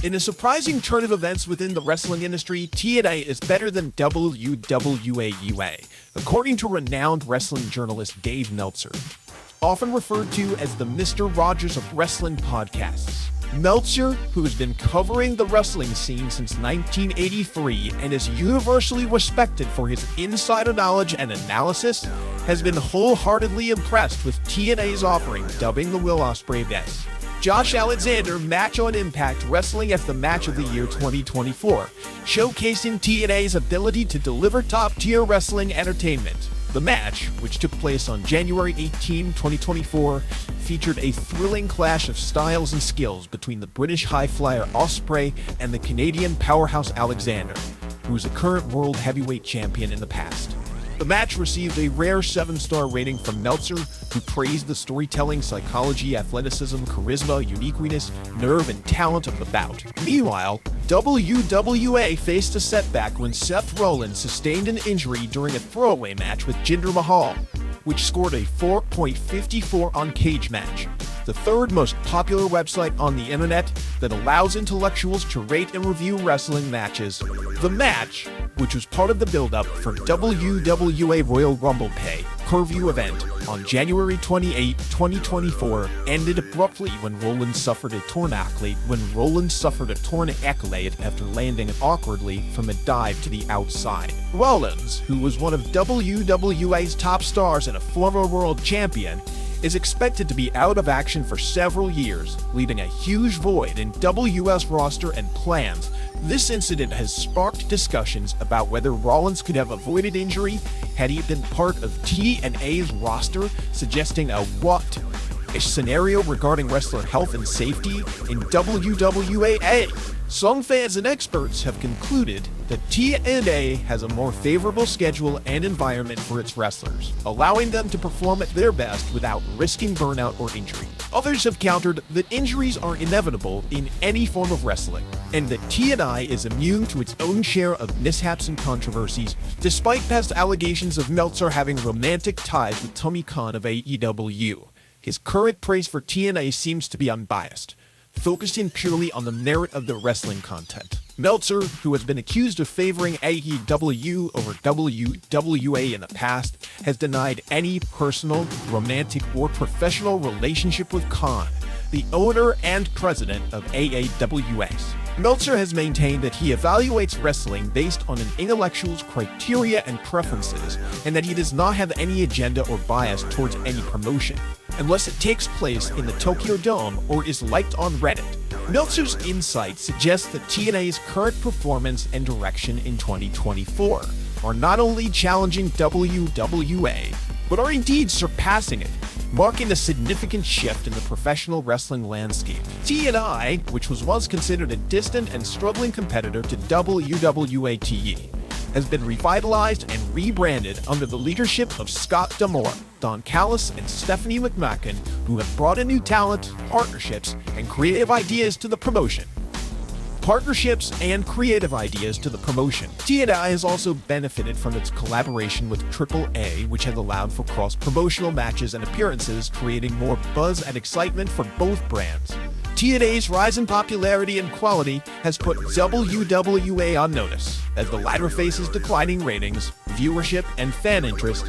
In a surprising turn of events within the wrestling industry, TNA is better than WWE, according to renowned wrestling journalist Dave Meltzer, often referred to as the Mr. Rogers of wrestling podcasts. Meltzer, who has been covering the wrestling scene since 1983 and is universally respected for his insider knowledge and analysis, has been wholeheartedly impressed with TNA's offering, dubbing the Will Osprey best. Josh Alexander match on Impact Wrestling as the Match of the Year 2024, showcasing TNA's ability to deliver top-tier wrestling entertainment. The match, which took place on January 18, 2024, featured a thrilling clash of styles and skills between the British high flyer Osprey and the Canadian powerhouse Alexander, who is a current world heavyweight champion in the past. The match received a rare 7-star rating from Meltzer, who praised the storytelling, psychology, athleticism, charisma, uniqueness, nerve, and talent of the bout. Meanwhile, WWE faced a setback when Seth Rollins sustained an injury during a throwaway match with Jinder Mahal, which scored a 4.54 on Cage Match, the third most popular website on the internet that allows intellectuals to rate and review wrestling matches. The match, which was part of the build-up for WWE Royal Rumble pay-per-view event on January 28, 2024, ended abruptly when Rollins suffered a torn accolade after landing awkwardly from a dive to the outside. Rollins, who was one of WWE's top stars and a former world champion, is expected to be out of action for several years, leaving a huge void in WS roster and plans. This incident has sparked discussions about whether Rollins could have avoided injury had he been part of TNA's roster, suggesting a what-if scenario regarding wrestler health and safety in WWE. Some fans and experts have concluded that TNA has a more favorable schedule and environment for its wrestlers, allowing them to perform at their best without risking burnout or injury. Others have countered that injuries are inevitable in any form of wrestling, and that TNA is immune to its own share of mishaps and controversies, despite past allegations of Meltzer having romantic ties with Tony Khan of AEW. His current praise for TNA seems to be unbiased, focusing purely on the merit of the wrestling content. Meltzer, who has been accused of favoring AEW over WWE in the past, has denied any personal, romantic, or professional relationship with Khan, the owner and president of AAWS. Meltzer has maintained that he evaluates wrestling based on an intellectual's criteria and preferences, and that he does not have any agenda or bias towards any promotion, unless it takes place in the Tokyo Dome or is liked on Reddit. Meltzer's insight suggests that TNA's current performance and direction in 2024 are not only challenging WWE, but are indeed surpassing it, marking a significant shift in the professional wrestling landscape. TNA, which was once considered a distant and struggling competitor to WWATE, has been revitalized and rebranded under the leadership of Scott D'Amore, Don Callis, and Stephanie McMacken, who have brought in new talent, partnerships, and creative ideas to the promotion. TNA has also benefited from its collaboration with AAA, which has allowed for cross-promotional matches and appearances, creating more buzz and excitement for both brands. TNA's rise in popularity and quality has put WWA on notice, as the latter faces declining ratings, viewership, and fan interest